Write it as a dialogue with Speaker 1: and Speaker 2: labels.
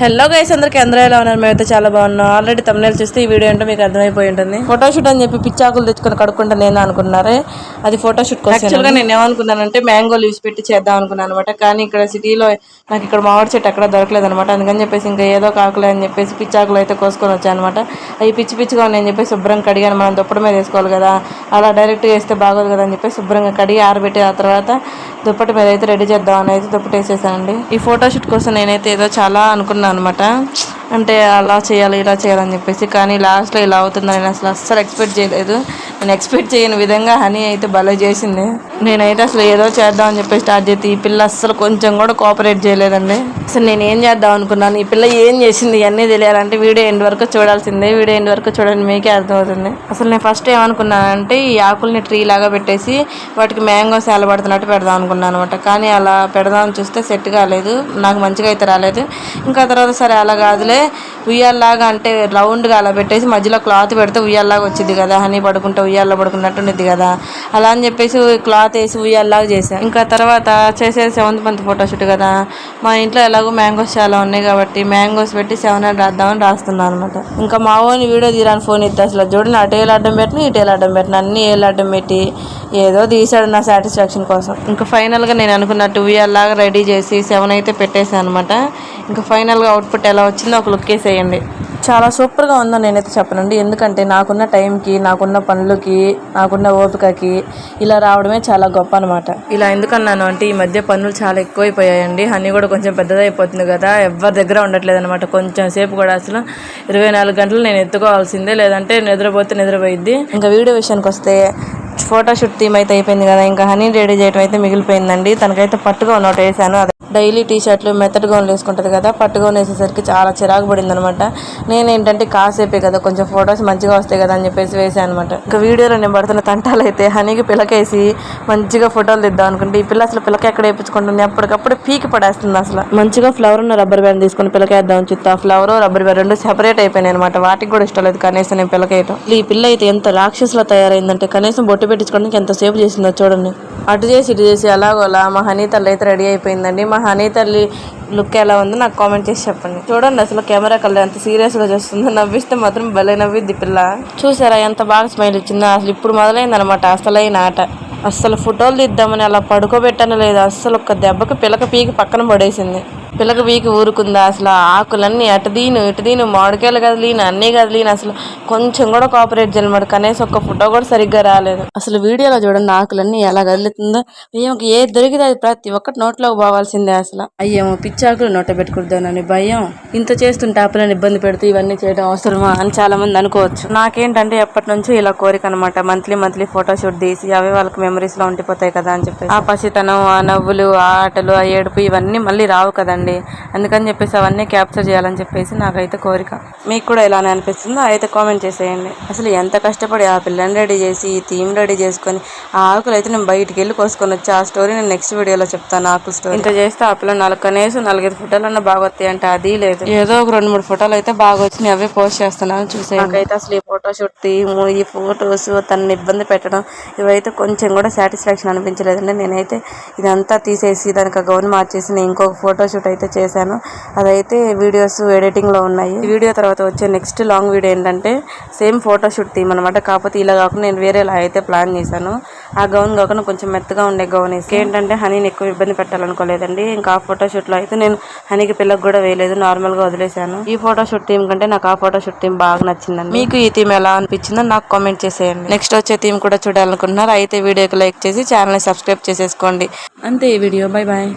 Speaker 1: Hello guys, అందరూ ఎలా ఉన్నారు? మేమైతే చాలా బాగున్నాం. ఆల్రెడీ తమ్మునేలు చూస్తే ఈ వీడియో ఏంటో మీకు అర్థమైపోయి ఉంటుంది. ఫోటోషూట్ అని చెప్పి పిచ్చాకులు తెచ్చుకొని కడుక్కుంటా నేను అనుకున్నారే, అది ఫోటోషూట్ కోసం. యాక్చువల్గా నేను ఏమనుకున్నానంటే మ్యాంగో లీవ్స్ పెట్టి చేద్దాం అనుకున్నాను అనమాట. కానీ ఇక్కడ సిటీలో నాకు ఇక్కడ మామిడి చెట్టు ఎక్కడ దొరకలేదు అనమాట. అందుకని చెప్పేసి ఇంకా ఏదో కాకులే అని చెప్పేసి పిచ్చాకులు అయితే కోసుకొని వచ్చాను అనమాట. అవి పిచ్చి పిచ్చిగా ఉన్నాయని చెప్పేసి శుభ్రంగా కడిగాను. మనం దుప్పటి మీద వేసుకోవాలి కదా, అలా డైరెక్ట్గా వేస్తే బాగోదు కదా అని చెప్పేసి శుభ్రంగా కడిగి ఆరబెట్టి ఆ తర్వాత దుప్పటి మీద అయితే రెడీ చేద్దాం అని అయితే దుప్పటి వేసేసానండి. ఈ ఫోటోషూట్ కోసం నేనైతే ఏదో చాలా అనుకున్నాను అనమాట. అంటే అలా చేయాలి ఇలా చేయాలని చెప్పేసి, కానీ లాస్ట్లో ఇలా అవుతుందని నేను అస్సలు ఎక్స్పెక్ట్ చేయలేదు. నేను ఎక్స్పెక్ట్ చేయని విధంగా హనీ అయితే భలే చేసింది. నేనైతే అసలు ఏదో చేద్దామని చెప్పి స్టార్ట్ చేస్తే ఈ పిల్ల అస్సలు కొంచెం కూడా కోఆపరేట్ చేయలేదండి. అసలు నేను ఏం చేద్దాం అనుకున్నాను, ఈ పిల్ల ఏం చేసింది ఇవన్నీ తెలియాలంటే వీడియో ఎండ్ వరకు చూడాల్సిందే. వీడియో ఎండ్ వరకు చూడండి, మీకే అర్థమవుతుంది. అసలు నేను ఫస్ట్ ఏమనుకున్నానంటే ఈ ఆకుల్ని ట్రీ లాగా పెట్టేసి వాటికి మ్యాంగో సేల పడుతున్నట్టు పెడదాం అనుకున్నాను అనమాట. కానీ అలా పెడదామని చూస్తే సెట్ కాలేదు, నాకు మంచిగా అయితే రాలేదు. ఇంకా తర్వాత సరే అలా కాదులే, ఉయ్యాల్లాగా అంటే రౌండ్గా అలా పెట్టేసి మధ్యలో క్లాత్ పెడితే ఉయ్యాల్లాగా వచ్చింది కదా, హనీ పడుకుంటే ఉయ్యాల్లో పడుకున్నట్టు ఉండేది కదా, అలా అని చెప్పేసి క్లాత్ వేసి ఉయ్యాల్లాగా చేశాను. ఇంకా తర్వాత చేసేది 7th month ఫోటోషూట్ కదా, మా ఇంట్లో ఎలాగో మ్యాంగోస్ చాలా ఉన్నాయి కాబట్టి మ్యాంగోస్ పెట్టి 7 అని రాద్దామని రాస్తున్నాను అనమాట. ఇంకా మా ఓన్ వీడియో తీరాని ఫోన్ ఇద్దా అసలు చూడండి, అటు ఏళ్ళు అడ్డం పెట్టిన ఇటు ఏళ్ళు అడ్డం పెట్టిన అన్ని ఏళ్ళు అడ్డం పెట్టి ఏదో తీసాడు నా సాటిస్ఫాక్షన్ కోసం. ఇంకా ఫైనల్గా నేను అనుకున్నట్టు ఉయ్యాల్లాగా రెడీ చేసి 7 అయితే పెట్టేసాను అనమాట. ఇంకా ఫైనల్గా అవుట్పుట్ ఎలా వచ్చిందో ఒక లుక్ వేసేయండి. చాలా సూపర్గా ఉందో నేనైతే చెప్పనండి. ఎందుకంటే నాకున్న టైంకి, నాకున్న పనులకి, నాకున్న ఓపికకి ఇలా రావడమే చాలా గొప్ప అనమాట. ఇలా ఎందుకన్నాను అంటే ఈ మధ్య పనులు చాలా ఎక్కువైపోయాయండి. హనీ కూడా కొంచెం పెద్దదైపోతుంది కదా, ఎవరి దగ్గర ఉండట్లేదు అనమాట. కొంచెం సేపు కూడా అసలు 24 గంటలు నేను ఎత్తుకోవాల్సిందే, లేదంటే నిద్రపోతే నిద్రపోయిద్ది. ఇంకా వీడియో విషయానికి వస్తే ఫోటోషూట్ థీమ్ అయితే అయిపోయింది కదా, ఇంకా హనీ రెడీ చేయడం అయితే మిగిలిపోయిందండి. తనకైతే పట్టుగా ఒకటి వేసాను. అదే డైలీ టీషర్ట్లు మెత్తడ్ గౌన్లు వేసుకుంటుంది కదా, పట్టు గౌన్ వేసేసరికి చాలా చిరాకు పడింది అనమాట. నేనేంటంటే కాసేపే కదా, కొంచెం ఫొటోస్ మంచిగా వస్తాయి కదా అని చెప్పేసి వేసాను అనమాట. ఇంకా వీడియోలో నేను పడుతున్న తంటాలు అయితే హనీకి పిల్లకేసి మంచిగా ఫోటోలు తెద్దాం అనుకుంటే ఈ పిల్ల అసలు పిల్లకి ఎక్కడ వేయించుకుంటుంది, అప్పటికప్పుడు పీకి పడేస్తుంది. అసలు మంచిగా ఫ్లవర్ ఉన్న రబ్బర్ బ్యాండ్ తీసుకుని పిల్లకేద్దాం చూస్తే ఆ ఫ్లవర్ రబ్బర్ బ్యాండ్ రెండు సెపరేట్ అయిపోయినాయి అనమాట. వాటికి కూడా ఇష్టం లేదు కనీసం నేను పిల్లకేయటం. ఈ పిల్ల అయితే ఎంత రాక్షసులా తయారైందంటే కనీసం బొట్టు పెట్టించుకోవడానికి ఎంతసేపు చేసిందో చూడండి. అటు చేసి ఇటు చేసి అలాగోలా మా హనీ తల్లి అయితే రెడీ అయిపోయిందండి. మా హనీ తల్లి లుక్ ఎలా ఉందో నాకు కామెంట్ చేసి చెప్పండి. చూడండి అసలు కెమెరా కల్లా ఎంత సీరియస్గా చేస్తుందో, నవ్విస్తే మాత్రం భలే నవ్విద్ది పిల్ల. చూసారా ఎంత బాగా స్మైల్ ఇచ్చిందో. అసలు ఇప్పుడు మొదలైందనమాట అసలైన ఆట. అస్సలు ఫోటోలు తీద్దామని అలా పడుకోబెట్టను లేదు, అస్సలు ఒక్క దెబ్బకి పిల్లక పీకి పక్కన పడేసింది. పిల్లక పీకి ఊరుకుందా, అసలు ఆకులన్నీ అటు దీను మామిడికాయలు కదిలీను అన్నీ కదిలీను, అసలు కొంచెం కూడా కోఆపరేట్ చేయమాట. కనీసం ఒక్క ఫోటో కూడా సరిగ్గా రాలేదు. అసలు వీడియోలో చూడండి ఆకులన్నీ ఎలా కదులుతుందో. ఏమో ఏది దొరికితే అది ప్రతి ఒక్కటి నోట్లోకి పోవాల్సిందే. అసలు అయ్యేమో పిచ్చాకులు నోట పెట్టుకుంటానని భయం. ఇంత చేస్తుంటే ఆపిల్లని ఇబ్బంది పెడుతూ ఇవన్నీ చేయడం అవసరమా అని చాలా మంది అనుకోవచ్చు. నాకేంటంటే ఎప్పటి నుంచో ఇలా కోరిక అనమాట, మంత్లీ ఫోటోషూట్ తీసి అవే వాళ్ళకి మెమరీస్ లో ఉండిపోతాయి కదా అని చెప్పేసి. ఆ పసితనం, ఆ నవ్వులు, ఆ ఆటలు, ఆ ఏడుపు ఇవన్నీ మళ్ళీ రావు కదండి. అందుకని చెప్పేసి అవన్నీ క్యాప్చర్ చేయాలని చెప్పేసి నాకైతే కోరిక. మీకు కూడా ఇలానే అనిపిస్తుందో అయితే కామెంట్ చేసేయండి. అసలు ఎంత కష్టపడి ఆ పిల్లని రెడీ చేసి ఈ థీమ్ రెడీ చేసుకొని ఆ ఆకులు అయితే నేను బయటికి వెళ్ళి కోసుకొని వచ్చి ఆ స్టోరీ నేను నెక్స్ట్ వీడియోలో చెప్తాను. ఆకుల స్టోరీ ఇంత చేస్తే ఆ పిల్ల కనీసం 4-5 ఫోటోలన్నా బాగా వస్తాయి అంటే అది లేదు. ఏదో ఒక 2-3 ఫోటోలు అయితే బాగా వచ్చినాయి, అవే పోస్ట్ చేస్తున్నాను చూసే. నాకైతే అసలు ఈ ఫోటోషూట్ థీమ్, ఈ ఫొటోస్, తనని ఇబ్బంది పెట్టడం ఇవైతే కొంచెం కూడా సాటిస్ఫాక్షన్ అనిపించలేదండి. నేనైతే ఇదంతా తీసేసి దానికి గౌన్ మార్చేసి నేను ఇంకొక ఫోటోషూట్ అయితే చేశాను. అదైతే వీడియోస్ ఎడిటింగ్లో ఉన్నాయి. ఈ వీడియో తర్వాత వచ్చే నెక్స్ట్ లాంగ్ వీడియో ఏంటంటే సేమ్ ఫోటోషూట్ థీమ్ అనమాట. కాకపోతే ఇలా కాకుండా నేను వేరేలా అయితే ప్లాన్ చేశాను. ఆ గౌన్ కాకుండా కొంచెం మెత్తగా ఉండే గౌన్ వేసి ఏంటంటే హనీని ఎక్కువ ఇబ్బంది పెట్టాలనుకోలేదండి. ఇంకా ఆ ఫోటోషూట్లో అయితే నేను హనీకి పిల్లకి కూడా వేయలేదు, నార్మల్గా వదిలేశాను. ఈ ఫోటోషూట్ థీమ్ కంటే నాకు ఆ ఫోటోషూట్ థీమ్ బాగా నచ్చిందండి. మీకు ఈ థీమ్ ఎలా అనిపించిందో నాకు కామెంట్ చేసేయండి. నెక్స్ట్ వచ్చే థీమ్ కూడా చూడాలనుకుంటున్నారు అయితే వీడియోకి లైక్ చేసి ఛానల్ని సబ్స్క్రైబ్ చేసేసుకోండి. అంతే ఈ వీడియో. Bye bye.